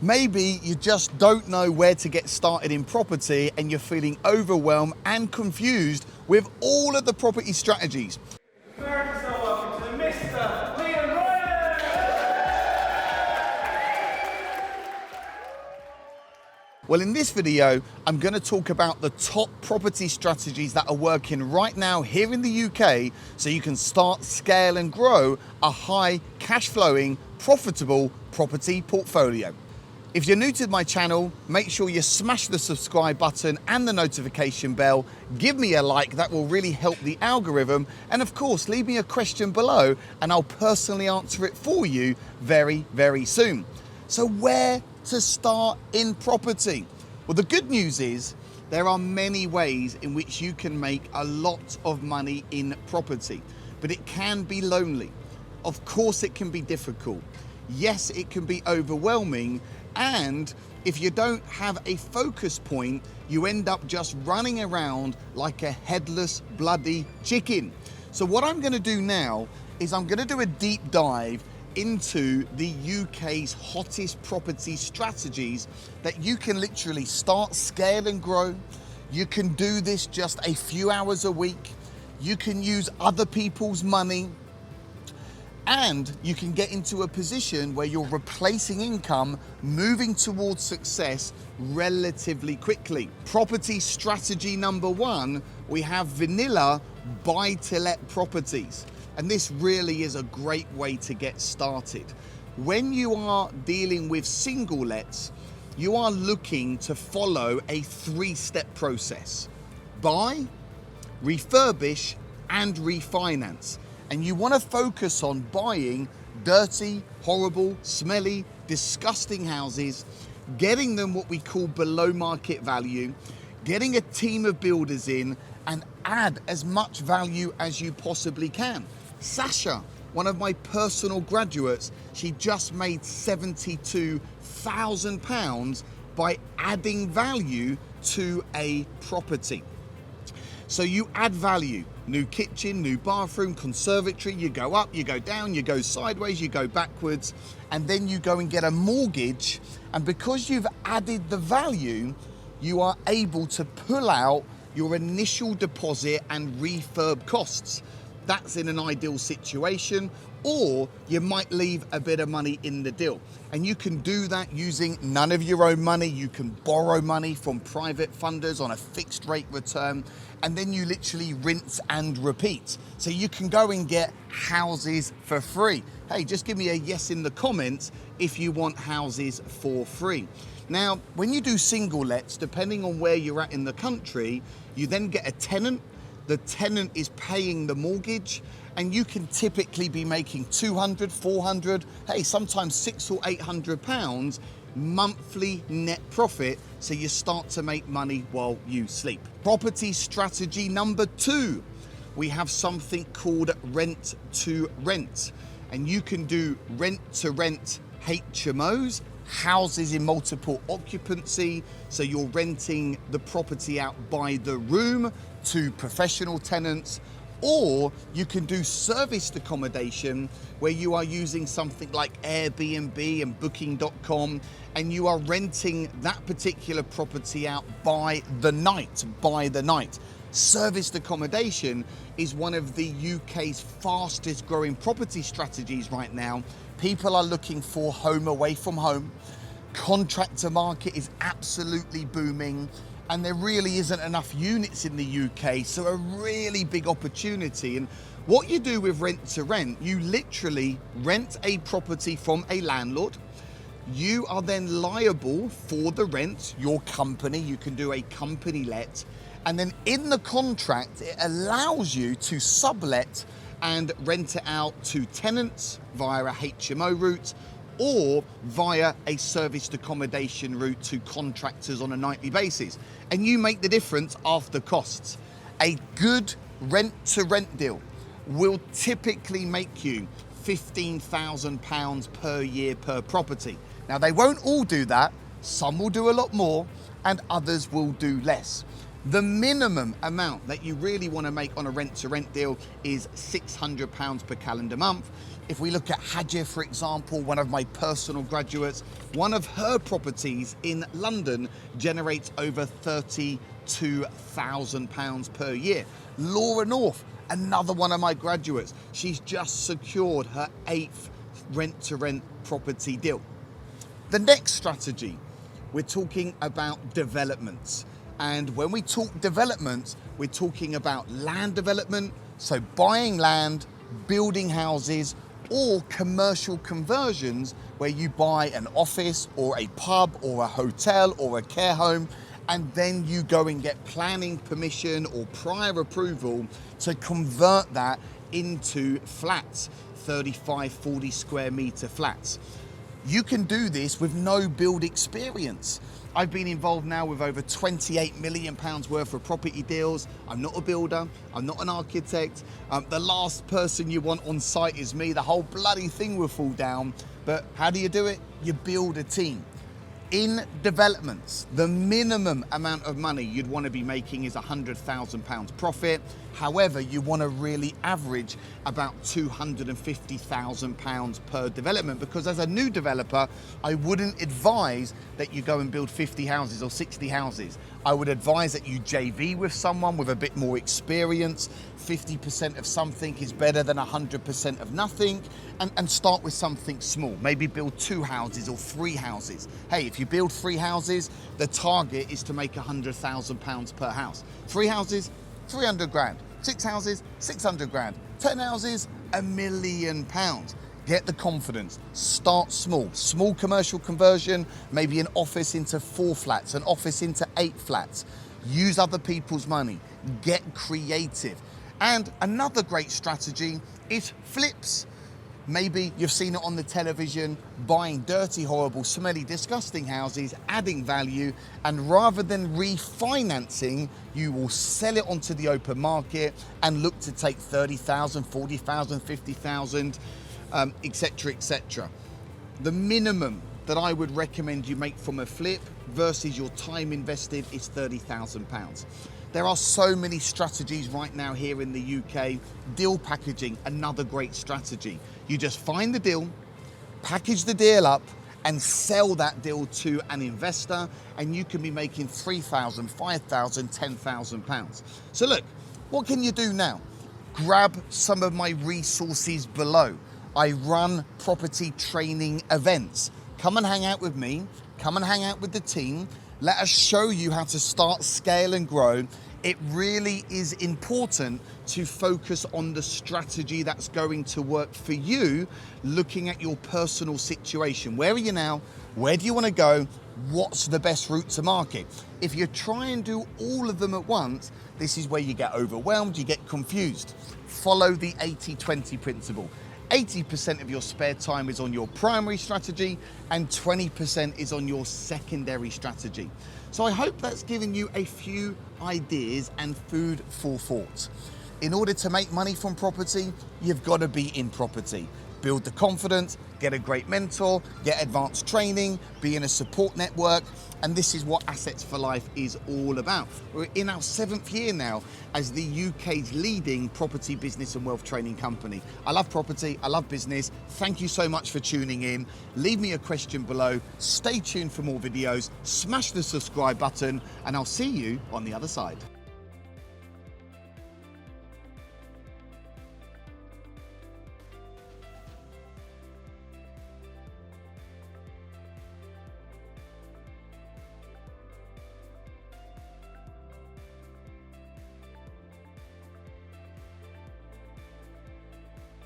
Maybe you just don't know where to get started in property and you're feeling overwhelmed and confused with all of the property strategies. America's so welcome to Mr. Leon Ryan! Well, in this video, I'm going to talk about the top property strategies that are working right now here in the UK so you can start, scale and grow a high cash flowing, profitable property portfolio. If you're new to my channel, make sure you smash the subscribe button and the notification bell. Give me a like, that will really help the algorithm. And of course, leave me a question below and I'll personally answer it for you very, very soon. So where to start in property? Well, the good news is there are many ways in which you can make a lot of money in property, but it can be lonely. Of course, it can be difficult. Yes, it can be overwhelming. And if you don't have a focus point, you end up just running around like a headless bloody chicken. So what I'm going to do now is I'm going to do a deep dive into the UK's hottest property strategies that you can literally start, scale and grow. You can do this just a few hours a week. You can use other people's money. And you can get into a position where you're replacing income, moving towards success relatively quickly. Property strategy number one, we have vanilla buy-to-let properties. And this really is a great way to get started. When you are dealing with single lets, you are looking to follow a three-step process: buy, refurbish, and refinance. And you want to focus on buying dirty, horrible, smelly, disgusting houses, getting them what we call below market value, getting a team of builders in, and add as much value as you possibly can. Sasha, one of my personal graduates, she just made £72,000 by adding value to a property. So you add value, new kitchen, new bathroom, conservatory, you go up, you go down, you go sideways, you go backwards, and then you go and get a mortgage. And because you've added the value, you are able to pull out your initial deposit and refurb costs. That's in an ideal situation, or you might leave a bit of money in the deal. And you can do that using none of your own money. You can borrow money from private funders on a fixed rate return, and then you literally rinse and repeat. So you can go and get houses for free. Hey, just give me a yes in the comments if you want houses for free. Now, when you do single lets, depending on where you're at in the country, you then get a tenant. The tenant is paying the mortgage, and you can typically be making 200, 400, hey, sometimes £600 or £800 monthly net profit. So you start to make money while you sleep. Property strategy number two, we have something called rent to rent, and you can do rent to rent HMOs, houses in multiple occupancy. So you're renting the property out by the room to professional tenants, or you can do serviced accommodation where you are using something like Airbnb and Booking.com, and you are renting that particular property out by the night. Serviced accommodation is one of the UK's fastest growing property strategies right now. People are looking for home away from home. Contractor market is absolutely booming, and there really isn't enough units in the UK, so a really big opportunity. And what you do with rent to rent, you literally rent a property from a landlord. You are then liable for the rent, your company. You can do a company let, and then in the contract it allows you to sublet and rent it out to tenants via a HMO route, or via a serviced accommodation route to contractors on a nightly basis. And you make the difference after costs. A good rent to rent deal will typically make you £15,000 per year per property. Now, they won't all do that. Some will do a lot more and others will do less. The minimum amount that you really want to make on a rent-to-rent deal is £600 per calendar month. If we look at Hadja, for example, one of my personal graduates, one of her properties in London generates over £32,000 per year. Laura North, another one of my graduates, she's just secured her 8th rent-to-rent property deal. The next strategy, we're talking about developments. And when we talk developments, we're talking about land development, so buying land, building houses, or commercial conversions where you buy an office or a pub or a hotel or a care home, and then you go and get planning permission or prior approval to convert that into flats, 35, 40 square meter flats. You can do this with no build experience. I've been involved now with over £28 million worth of property deals. I'm not a builder, I'm not an architect. The last person you want on site is me. The whole bloody thing will fall down. But how do you do it? You build a team. In developments, the minimum amount of money you'd want to be making is £100,000 profit. However, you want to really average about £250,000 per development, because as a new developer, I wouldn't advise that you go and build 50 houses or 60 houses. I would advise that you JV with someone with a bit more experience. 50% of something is better than 100% of nothing, and start with something small. Maybe build 2 houses or 3 houses. Hey, if you build 3 houses, the target is to make £100,000 per house. 3 houses, 300 grand. 6 houses, 600 grand. 10 houses, £1 million. Get the confidence, start small. Small commercial conversion, maybe an office into 4 flats, an office into 8 flats. Use other people's money, get creative. And another great strategy is flips. Maybe you've seen it on the television, buying dirty, horrible, smelly, disgusting houses, adding value, and rather than refinancing, you will sell it onto the open market and look to take 30,000, 40,000, 50,000, etc., etc. The minimum that I would recommend you make from a flip versus your time invested is £30,000. There are so many strategies right now here in the UK. Deal packaging, another great strategy. You just find the deal, package the deal up, and sell that deal to an investor, and you can be making £3,000, £5,000, £10,000. So look, what can you do now? Grab some of my resources below. I run property training events. Come and hang out with me, come and hang out with the team. Let us show you how to start, scale, and grow. It really is important to focus on the strategy that's going to work for you, looking at your personal situation. Where are you now? Where do you want to go? What's the best route to market? If you try and do all of them at once, this is where you get overwhelmed, you get confused. Follow the 80-20 principle. 80% of your spare time is on your primary strategy and 20% is on your secondary strategy. So I hope that's given you a few ideas and food for thought. In order to make money from property, you've got to be in property. Build the confidence, get a great mentor, get advanced training, be in a support network, and this is what Assets for Life is all about. We're in our 7th year now as the UK's leading property business and wealth training company. I love property, I love business. Thank you so much for tuning in. Leave me a question below. Stay tuned for more videos. Smash the subscribe button, and I'll see you on the other side.